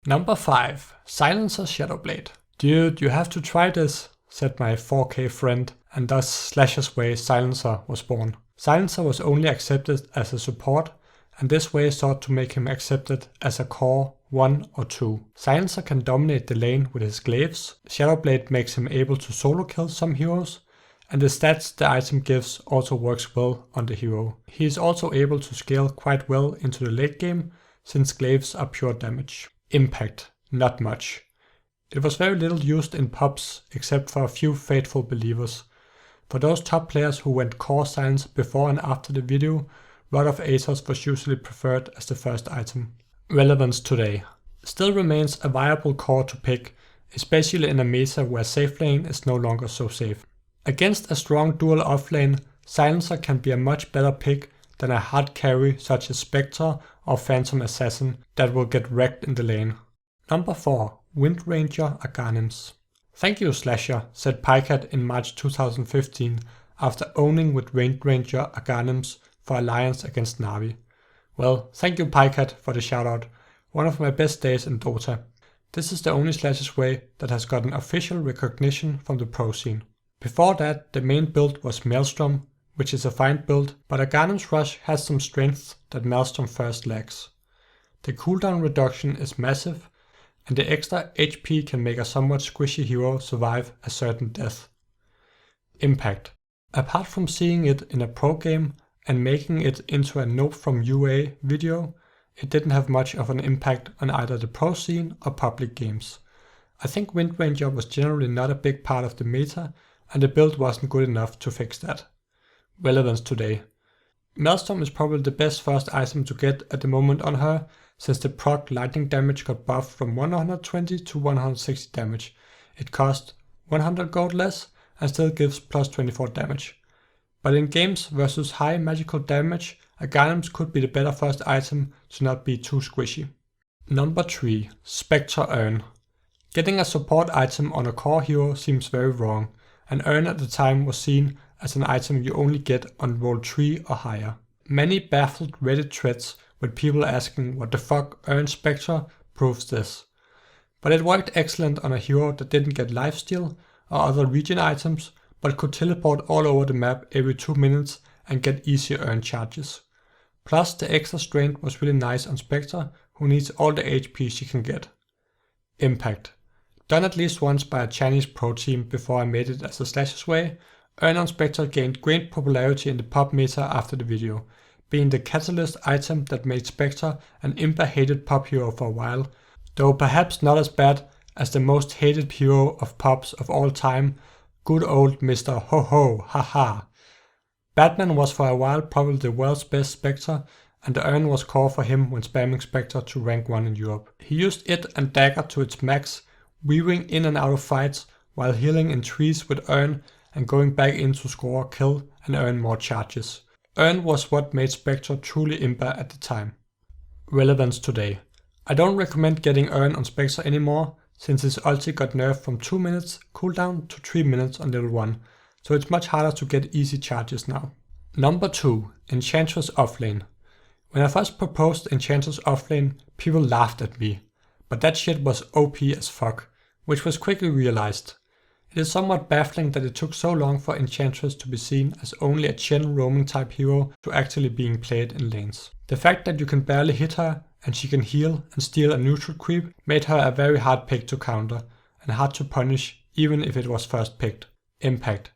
Number 5. Silencer Shadowblade. Dude, you have to try this, said my 4K friend, and thus Slahser's way Silencer was born. Silencer was only accepted as a support, and this way sought to make him accepted as a core 1 or 2. Silencer can dominate the lane with his glaives, Shadowblade makes him able to solo kill some heroes, and the stats the item gives also works well on the hero. He is also able to scale quite well into the late game, since glaives are pure damage. Impact, not much. It was very little used in pubs except for a few faithful believers. For those top players who went core Silencer before and after the video, Rod of Aethos was usually preferred as the first item. Relevance today. Still remains a viable core to pick, especially in a meta where safe lane is no longer so safe. Against a strong dual offlane, Silencer can be a much better pick than a hard carry such as Spectre or Phantom Assassin that will get wrecked in the lane. Number 4. Wind Ranger Aghanims. Thank you slahser, said Pycat in March 2015 after owning with Wind Ranger Aghanims for Alliance against Na'Vi. Well, thank you Pycat for the shoutout. One of my best days in Dota. This is the only Slahser's way that has gotten official recognition from the pro scene. Before that, the main build was Maelstrom, which is a fine build, but Aghanim's Rush has some strengths that Maelstrom first lacks. The cooldown reduction is massive, and the extra HP can make a somewhat squishy hero survive a certain death. Impact. Apart from seeing it in a pro game and making it into a Nope from UA video, it didn't have much of an impact on either the pro scene or public games. I think Wind Ranger was generally not a big part of the meta, and the build wasn't good enough to fix that. Relevance today. Maelstrom is probably the best first item to get at the moment on her, since the proc lightning damage got buffed from 120 to 160 damage. It cost 100 gold less and still gives plus 24 damage. But in games versus high magical damage, Aghanims could be the better first item to not be too squishy. Number 3. Spectre Urn. Getting a support item on a core hero seems very wrong, and Urn at the time was seen as an item you only get on roll 3 or higher. Many baffled Reddit threads with people asking what the fuck Urn Spectre proves this. But it worked excellent on a hero that didn't get lifesteal or other regen items, but could teleport all over the map every 2 minutes and get easy Urn charges. Plus the extra strength was really nice on Spectre, who needs all the HP she can get. Impact. Done at least once by a Chinese pro team before I made it as a Slahser's way, Urn on Spectre gained great popularity in the pub meta after the video, being the catalyst item that made Spectre an impa-hated pub hero for a while, though perhaps not as bad as the most hated hero of pubs of all time, good old Mr. Ho Ho Haha. Batman was for a while probably the world's best Spectre, and the Urn was core for him when spamming Spectre to rank 1 in Europe. He used it and Dagger to its max, weaving in and out of fights while healing in trees with Urn and going back in to score, kill and earn more charges. Urn was what made Spectre truly impa at the time. Relevance today. I don't recommend getting Urn on Spectre anymore, since his ulti got nerfed from 2 minutes cooldown to 3 minutes on level 1, so it's much harder to get easy charges now. Number 2. Enchantress offlane. When I first proposed Enchantress offlane, people laughed at me, but that shit was OP as fuck, which was quickly realized. It is somewhat baffling that it took so long for Enchantress to be seen as only a Chen roaming type hero to actually being played in lanes. The fact that you can barely hit her and she can heal and steal a neutral creep made her a very hard pick to counter and hard to punish even if it was first picked. Impact.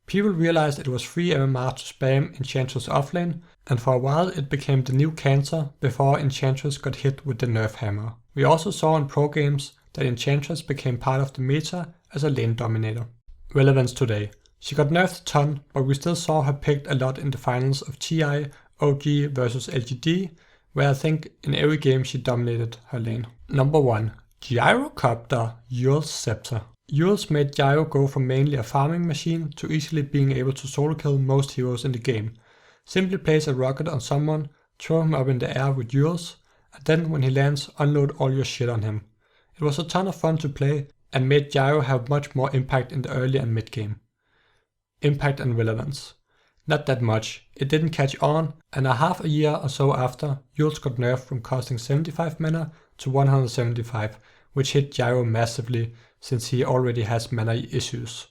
People realized it was free MMR to spam Enchantress offlane, and for a while it became the new cancer before Enchantress got hit with the nerf hammer. We also saw in pro games that Enchantress became part of the meta as a lane dominator. Relevance today. She got nerfed a ton, but we still saw her picked a lot in the finals of TI, OG versus LGD, where I think in every game she dominated her lane. Number 1. Gyrocopter Yule's Scepter. Yule's made Gyro go from mainly a farming machine to easily being able to solo kill most heroes in the game. Simply place a rocket on someone, throw him up in the air with Yule's, and then when he lands unload all your shit on him. It was a ton of fun to play and made Gyro have much more impact in the early and mid game. Impact and relevance. Not that much, it didn't catch on, and a half a year or so after, Yule's got nerfed from costing 75 mana to 175, which hit Gyro massively since he already has mana issues.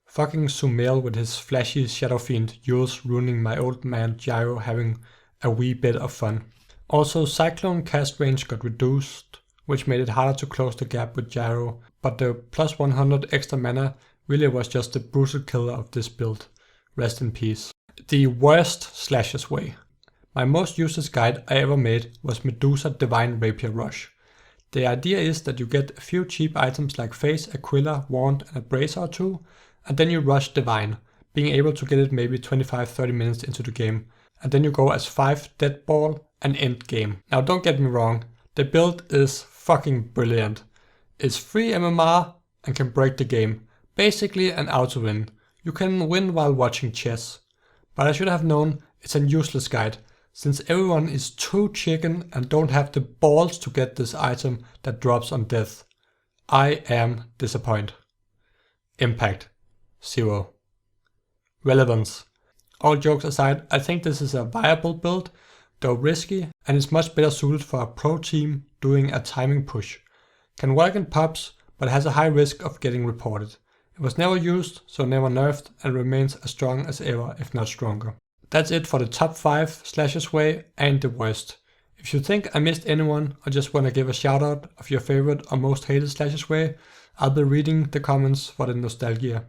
Fucking Sumail with his flashy Shadow Fiend Yules ruining my old man Gyro having a wee bit of fun. Also, Cyclone cast range got reduced, which made it harder to close the gap with Gyro, but the plus 100 extra mana really was just the brutal killer of this build. Rest in peace. The worst Slashers way. My most useless guide I ever made was Medusa Divine Rapier Rush. The idea is that you get a few cheap items like Face, Aquila, Wand and a Bracer or two, and then you rush Divine, being able to get it maybe 25-30 minutes into the game, and then you go as 5 Dead Ball and end game. Now don't get me wrong, the build is fucking brilliant. It's free MMR and can break the game. Basically an auto win. You can win while watching chess. But I should have known it's a useless guide, since everyone is too chicken and don't have the balls to get this item that drops on death. I am disappointed. Impact 0. Relevance. All jokes aside, I think this is a viable build, though risky, and is much better suited for a pro team doing a timing push. Can work in pubs, but has a high risk of getting reported. It was never used, so never nerfed, and remains as strong as ever, if not stronger. That's it for the top 5 Slashers way and the worst. If you think I missed anyone or just want to give a shout out of your favorite or most hated Slashers way, I'll be reading the comments for the nostalgia.